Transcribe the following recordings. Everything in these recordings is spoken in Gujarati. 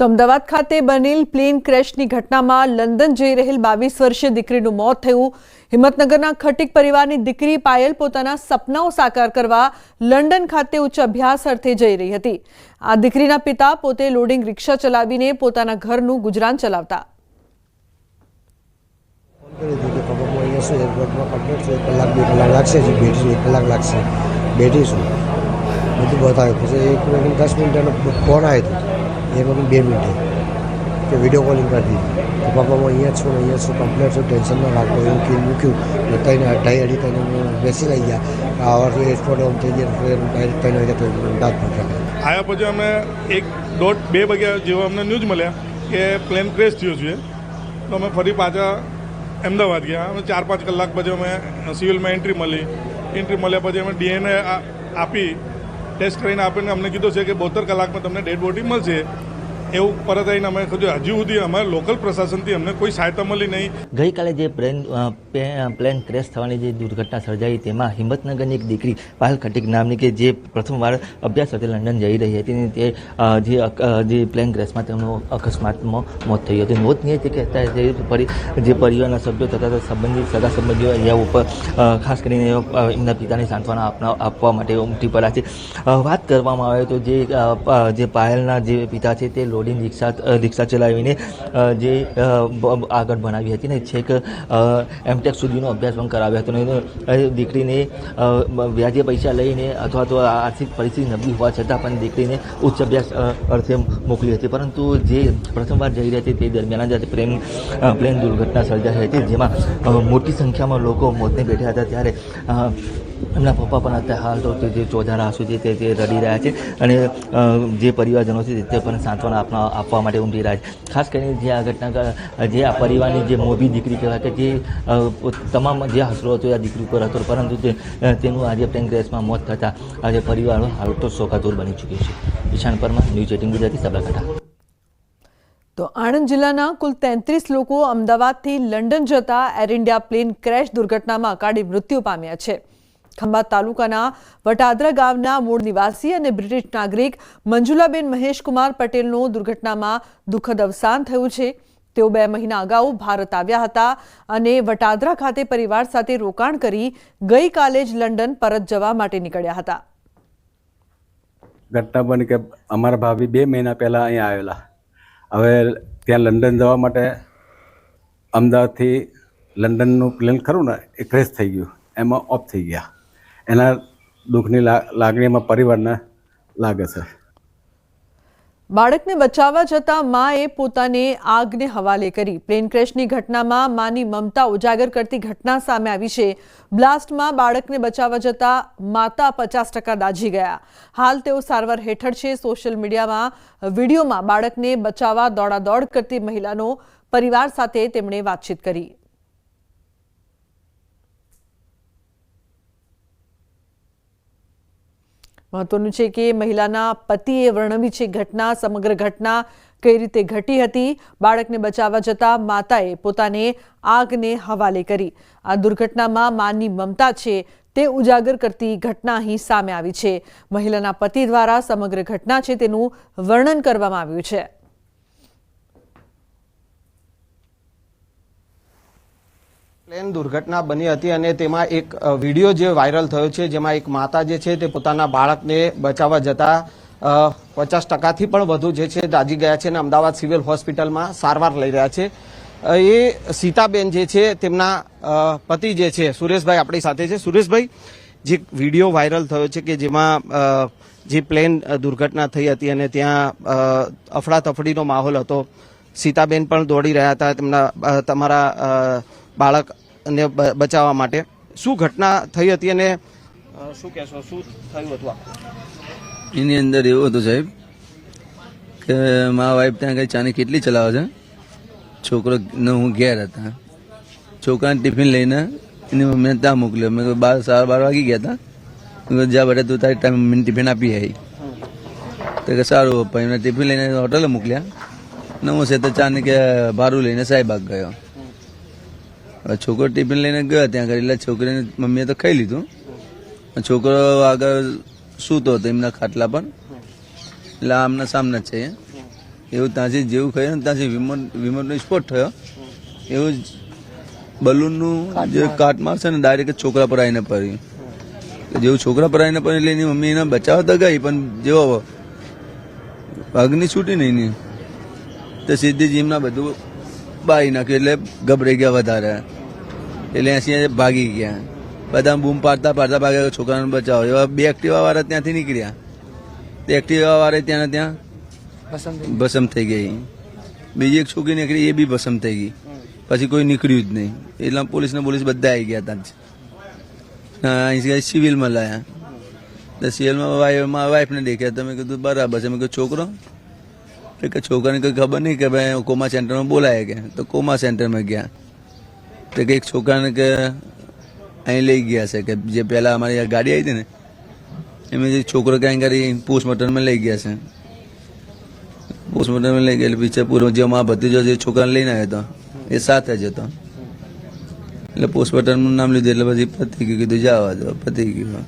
તો અમદાવાદ ખાતે બનેલ પ્લેન ક્રેશની ઘટનામાં લંડન જઈ રહેલ 22 વર્ષીય દીકરીનું મોત થયું। હિંમતનગરના ખટીક પરિવારની દીકરી પાયલ પોતાના સપનાઓ સાકાર કરવા લંડન ખાતે ઉચ્ચ અભ્યાસ અર્થે જઈ રહી હતી। આ દીકરીના પિતા પોતે લોડિંગ રિક્ષા ચલાવીને પોતાના ઘરનું ગુજરાન ચલાવતા। બધું બતાવ્યું પછી 10 મિનિટનો ફોન આવ્યો એમાં 2 મિનિટે કે વિડીયો કોલિંગ કરી દીધી તો પપ્પા હું અહીંયા છું કમ્પ્લેટ છું ટેન્શન ન રાખો એવું કે મૂક્યું તઈને 2:30 તઈને બેસી રહી ગયા આવા એરપોર્ટ ઓમ થઈ ગયા ડાયરેક્ટ 3 વાગ્યા તો અમદાવાદ પહોંચ્યા। આવ્યા પછી અમે 1:30 વાગ્યા જેવા અમને ન્યૂઝ મળ્યા કે પ્લેન ક્રેશ થયો છે તો અમે ફરી પાછા અમદાવાદ ગયા। અમે 4-5 કલાક પછી અમે સિવિલમાં એન્ટ્રી મળ્યા પછી અમે DNA આપી ટેસ્ટ કરીને આપીને અમને કીધું છે કે 72 કલાકમાં તમને ડેડ બોડી મળશે એવું પરત આવીને અમે હજુ સુધી અમારા લોકલ પ્રશાસનથી અમને કોઈ સહાયતા મળી નહીં। ગઈકાલે જે પ્લેન ક્રેશ થવાની જે દુર્ઘટના સર્જાઈ તેમાં હિંમતનગરની એક દીકરી પાયલ ખટીક નામની કે જે પ્રથમવાર અભ્યાસ સાથે લંડન જઈ રહી હતી તે જે પ્લેન ક્રેશમાં તેમનું અકસ્માતમાં મોત થયું હતું। નોંધનીય છે કે અત્યારે જે પરિવારના સભ્યો તથા સગા સંબંધીઓ અહીંયા ઉપર ખાસ કરીને એમના પિતાની સાંત્વના આપવા માટે ઉમટી પડ્યા છે। વાત કરવામાં આવે તો જે પાયલના જે પિતા છે તે લોડિંગ રિક્ષા ચલાવીને જે આગળ ભણાવી હતી ને છેક એમટેક સુધીનો અભ્યાસ પણ કરાવ્યો હતો અને દીકરીને વ્યાજે પૈસા લઈને અથવા તો આર્થિક પરિસ્થિતિ નબળી હોવા છતાં પણ દીકરીને ઉચ્ચ અભ્યાસ અર્થે મોકલી હતી। પરંતુ જે પ્રથમવાર જઈ રહી હતી તે દરમિયાન જ પ્લેન દુર્ઘટના સર્જાઈ હતી જેમાં મોટી સંખ્યામાં લોકો મોતને બેઠા હતા। ત્યારે એમના પપ્પા પણ અત્યારે હાલ તો જે ચોધારા આંસુ છે તે રડી રહ્યા છે અને જે પરિવારજનો છે તે પણ સાંત્વના આપવા માટે ઉમટી રહ્યા છે। ખાસ કરીને જે આ ઘટના જે આ પરિવારની જે મોભી દીકરી કહેવાય કે જે તમામ જે હસરો હતો આ દીકરી ઉપર હતો પરંતુ તેનું આજે પ્લેન ક્રેશમાં મોત થતાં આજે પરિવાર હાલ તો શોકાતુર બની ચૂક્યો છે। ઈશાન પરમાર, ન્યૂઝ 18 ગુજરાતી, સાબરકાંઠા। તો આણંદ જિલ્લાના કુલ 33 લોકો અમદાવાદથી લંડન જતા એર ઇન્ડિયા પ્લેન ક્રેશ દુર્ઘટનામાં અકાળે મૃત્યુ પામ્યા છે। ખંભાત તાલુકાના વટાદરા ગામના મૂળ નિવાસી અને બ્રિટિશ નાગરિક મંજુલાબેન મહેશકુમાર પટેલનું દુર્ઘટનામાં દુઃખદ અવસાન થયું છે। તેઓ 2 મહિના અગાઉ ભારત આવ્યા હતા અને વટાદરા ખાતે પરિવાર સાથે રોકાણ કરી ગઈકાલે જ લંડન પરત જવા માટે નીકળ્યા હતા। ઘટના બની કે અમારા ભાભી 2 મહિના પહેલાં અહીંયા આવેલા, હવે ત્યાં લંડન જવા માટે અમદાવાદથી લંડનનું પ્લેન ખરું ને એ ક્રેશ થઈ ગયું, એમાં ઓફ થઈ ગયા। એના દુઃખની લાગણી એમાં પરિવારને લાગે છે। બાળકને બચાવવા જતા માએ પોતાને આગને હવાલે કરી। પ્લેન ક્રેશની ઘટનામાં માની મમતા ઉજાગર કરતી ઘટના સામે આવી છે। બ્લાસ્ટમાં બાળકને બચાવવા જતા માતા 50% દાઝી ગયા। હાલ તેઓ સારવાર હેઠળ છે। સોશિયલ મીડિયામાં વિડીયોમાં બાળકને બચાવવા દોડાદોડ કરતી મહિલાનો પરિવાર સાથે તેમણે વાતચીત કરી। મહત્વનું છે કે મહિલાના પતિએ વર્ણવી છે ઘટના, સમગ્ર ઘટના કઈ રીતે ઘટી હતી। બાળકને બચાવવા જતા માતાએ પોતાને આગને હવાલે કરી। આ દુર્ઘટનામાં માની મમતા છે તે ઉજાગર કરતી ઘટના અહીં સામે આવી છે। મહિલાના પતિ દ્વારા સમગ્ર ઘટના છે તેનું વર્ણન કરવામાં આવ્યું છે। પ્લેન દુર્ઘટના બની હતી અને તેમાં એક વિડીયો જે વાયરલ થયો છે જેમાં એક માતા જે છે તે પોતાના બાળકને બચાવવા જતા 50%થી પણ વધુ જે છે દાઝી ગયા છે અને અમદાવાદ સિવિલ હોસ્પિટલમાં સારવાર લઈ રહ્યા છે। એ સીતાબેન જે છે તેમના પતિ જે છે સુરેશભાઈ આપણી સાથે છે। સુરેશભાઈ, જે વિડીયો વાયરલ થયો છે કે જેમાં જે પ્લેન દુર્ઘટના થઈ હતી અને ત્યાં અફડાતફડીનો માહોલ હતો, સીતાબેન પણ દોડી રહ્યા હતા તમારા બાળકને બચાવવા માટે, શું ઘટના થઈ હતી અને શું કહેશો, શું થયું હતું? એની અંદર એવું હતું સાહેબ કે મારા વાઈફ ત્યાં કઈ ચાની કેટલી ચલાવે છે, છોકરો ને હું ઘેર હતા, છોકરાને ટિફિન લઈને એની મમ્મીને ત્યાં મોકલ્યો। મેં 12 વાગી ગયા હતા, જ્યાં બેઠા તું તારી ટાઈમ મમ્મીને ટિફિન આપી આવી તો કે સારું પપ્પા, એમને ટિફિન લઈને હોટલે મોકલ્યા ને હું છે તો ચાની કે ભારું લઈને સાહેબાગ ગયો। છોકરો ટિફિન લઈને ગયો ત્યાં આગળ એટલે છોકરીને મમ્મીએ તો ખાઈ લીધું, છોકરો આગળ સૂતો હતો એમના ખાટલા પર, એટલે આમના સામને જ છે એવું ત્યાંથી જેવું કહ્યું ને ત્યાંથી વિમાનનો સ્પોટ થયો એવું જ બલૂનનું જે કાટમાં છે ને ડાયરેક્ટ છોકરા પર આવીને પડ્યું. જેવું છોકરા પર આવીને પડ્યું એટલે એની મમ્મી એને બચાવવા તો ગઈ, પણ જેવો પગની છૂટી નહીં એની તો સીધી જીમના બધું બાળી નાખ્યું. એટલે ગભરાઈ ગયા વધારે, એટલે અહીં ભાગી ગયા. બધા બૂમ પાડતા ભાગ્યા છોકરાને બચાવો. એવા 2 એક્ટિવા વાળા ત્યાંથી નીકળ્યા. તે એક્ટિવા વાળા ત્યાં ત્યાં ભસમ થઈ ગઈ. બીજી એક છોકરી નીકળી, એ બી ભસમ થઈ ગઈ. પછી કોઈ નીકળ્યું જ નહીં. એટલે પોલીસ બધા આવી ગયા ત્યાં જ. અહીં સિવિલમાં લાયા. તો સિવિલમાં વાઈફને દેખ્યા. તમે કીધું બરાબર છે. મેં કહ્યું છોકરો, કે છોકરાને કંઈ ખબર નહીં કે ભાઈ કોમા સેન્ટરમાં બોલાય કે, તો કોમા સેન્ટરમાં ગયા. તો કંઈક છોકરાને કે અહીં લઈ ગયા છે, કે જે પહેલા અમારી ગાડી આવી હતી ને એમાં જે છોકરો ક્યાંય કરી પોસ્ટમોર્ટમમાં લઈ ગયા છે. પોસ્ટમોર્ટમમાં લઈ ગયા એટલે પીછે પૂરો જે અમારા ભત્રીજો જે છોકરાને લઈને આવ્યો હતો એ સાથે જ હતો. એટલે પોસ્ટમોર્ટમનું નામ લીધું એટલે પછી પતી ગયું. કીધું જવા દો, પતી ગયું.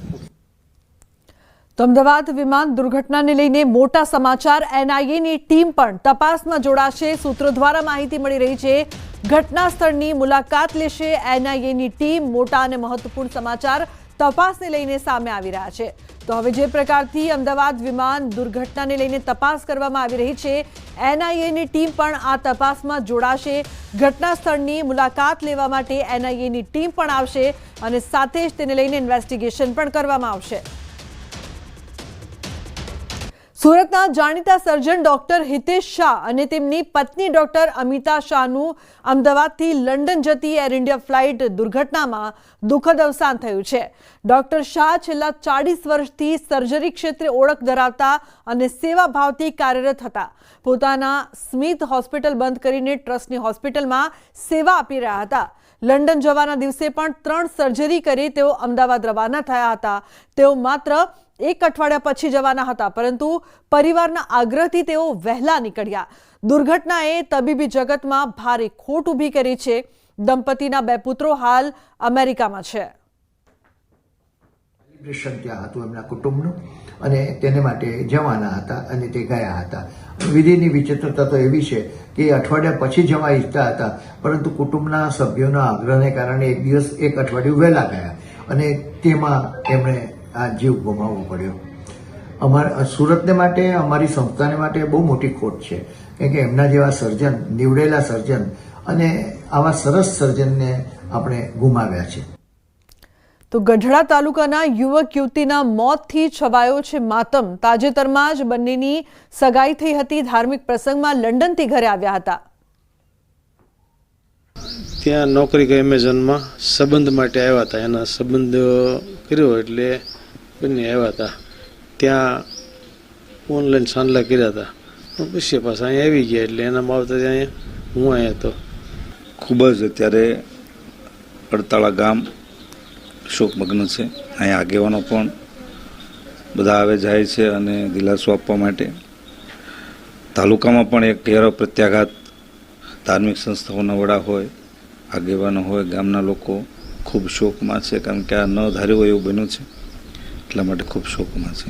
તો અમદાવાદ વિમાન દુર્ઘટનાને લઈને મોટા સમાચાર. એનઆઈએની ટીમ પણ તપાસમાં જોડાશે. સૂત્રો દ્વારા માહિતી મળી રહી છે. ઘટના સ્થળની મુલાકાત લેશે એનઆઈએની ટીમ. મોટા અને મહત્વપૂર્ણ સમાચાર તપાસને લઈને સામે આવી રહ્યા છે. તો હવે જે પ્રકારથી અમદાવાદ વિમાન દુર્ઘટનાને લઈને તપાસ કરવામાં આવી રહી છે, એનઆઈએની ટીમ પણ આ તપાસમાં જોડાશે. ઘટના સ્થળની મુલાકાત લેવા માટે એનઆઈએની ટીમ પણ આવશે અને સાથે જ તેને લઈને ઇન્વેસ્ટિગેશન પણ કરવામાં આવશે. સુરતના જાણીતા સર્જન ડોક્ટર હિતેશ શાહ અને તેમની પત્ની ડોક્ટર અમિતા શાહનું અમદાવાદથી લંડન જતી એર ઇન્ડિયા ફ્લાઇટ દુર્ઘટનામાં દુઃખદ અવસાન થયું છે. ડોક્ટર શાહ છેલ્લા 40 વર્ષથી સર્જરી ક્ષેત્રે ઓળખ ધરાવતા અને સેવાભાવથી કાર્યરત હતા. પોતાના સ્મિથ હોસ્પિટલ બંધ કરીને ટ્રસ્ટની હોસ્પિટલમાં સેવા આપી રહ્યા હતા. લંડન જવાના દિવસે પણ 3 સર્જરી કરી તેઓ અમદાવાદ રવાના થયા હતા. તેઓ માત્ર 1 અઠવાડિયા પછી જવાના હતા, પરંતુ પરિવારના આગ્રહથી તેઓ વહેલા નીકળ્યા. દુર્ઘટનાએ તબીબી જગતમાં ભારે ખોટ ઊભી કરી છે. દંપતીના 2 પુત્રો હાલ અમેરિકામાં છે. સેલિબ્રેશન ત્યાં હતું એમના કુટુંબનું અને તેને માટે જવાના હતા અને તે ગયા હતા. વિધિની વિચિત્રતા તો એવી છે કે અઠવાડિયા પછી જવા ઈચ્છતા હતા, પરંતુ કુટુંબના સભ્યોના આગ્રહને કારણે 1 દિવસ 1 અઠવાડિયું વહેલા ગયા અને તેમાં એમણે આ જીવ ગુમાવવો પડ્યો. અમારા સુરતને માટે, અમારી સંસ્થાને માટે બહુ મોટી ખોટ છે, કેમ કે એમના જેવા સર્જન, નીવડેલા સર્જન અને આવા સરસ સર્જનને આપણે ગુમાવ્યા છે. તો ગઢડા તાલુકાના યુવક યુવતીના મોતથી છવાયો છે માતમ. તાજેતરમાં જ બંનેની સગાઈ થઈ હતી. ધાર્મિક પ્રસંગમાં લંડનથી ઘરે આવ્યા હતા. ત્યાં નોકરી કરી એમેઝોનમાં સંબંધ માટે આવ્યા હતા. એના સંબંધ કર્યો એટલે બંને આવ્યા હતા. ત્યાં ઓનલાઈન સાંડલા કર્યા હતા. પછી પાછા અહીંયા આવી ગયા એટલે એના માવતર અહીંયા હું અહીંયા હતો. ખૂબ જ અત્યારે અડતાળા ગામ શોકમગ્ન છે. અહીંયા આગેવાનો પણ બધા આવે જાય છે અને દિલાસો આપવા માટે. તાલુકામાં પણ એક ઘેરો પ્રત્યાઘાત. ધાર્મિક સંસ્થાઓના વડા હોય, આગેવાનો હોય, ગામના લોકો ખૂબ શોકમાં છે, કારણ કે આ ન ધાર્યું હોય એવું બન્યું છે. એટલા માટે ખૂબ શોકમાં છે.